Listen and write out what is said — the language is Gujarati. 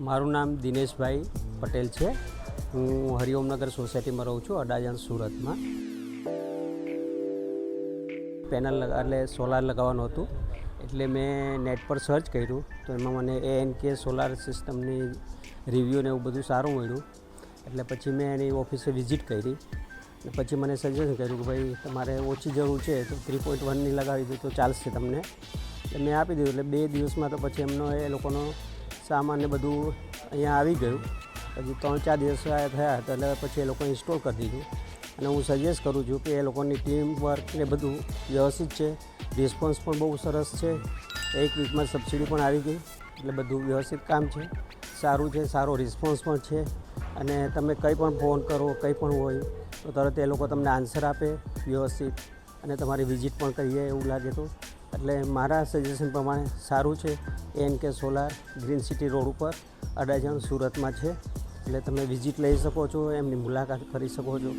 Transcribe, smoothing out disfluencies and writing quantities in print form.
મારું નામ દિનેશભાઈ પટેલ છે. હું હરિઓમનગર સોસાયટીમાં રહું છું, અડાજણ, સુરતમાં. પેનલ એટલે સોલાર લગાવવાનું હતું, એટલે મેં નેટ પર સર્ચ કર્યું તો એમાં મને ANK સોલાર સિસ્ટમની રિવ્યૂ ને એવું બધું સારું મળ્યું. એટલે પછી મેં એની ઓફિસે વિઝિટ કરી. પછી મને સજેશન કર્યું કે ભાઈ તમારે ઓછી જરૂર છે તો 3.1ની લગાવી દો તો ચાલશે તમને. એટલે મેં આપી દીધું. એટલે 2 દિવસમાં તો પછી એમનો એ લોકોનો સામાન ને બધું અહીંયા આવી ગયું. પછી 3-4 દિવસ થયા તો એટલે પછી એ લોકો ઇન્સ્ટોલ કરી દીધું. અને હું સજેસ્ટ કરું છું કે એ લોકોની ટીમ વર્ક ને બધું વ્યવસ્થિત છે, રિસ્પોન્સ પણ બહુ સરસ છે. 1 વીકમાં સબસિડી પણ આવી ગઈ. એટલે બધું વ્યવસ્થિત કામ છે, સારું છે, સારો રિસ્પોન્સ પણ છે. અને તમે કંઈ પણ ફોન કરો, કંઈ પણ હોય તો તરત એ લોકો તમને આન્સર આપે વ્યવસ્થિત, અને તમારી વિઝિટ પણ કરીએ એવું લાગે તો. એટલે મારા સજેશન પ્રમાણે સારું છે. ANK solar green city road ઉપર અડાજણ, સુરતમાં છે. એટલે તમે વિઝિટ લઈ શકો છો, એમની મુલાકાત કરી શકો છો.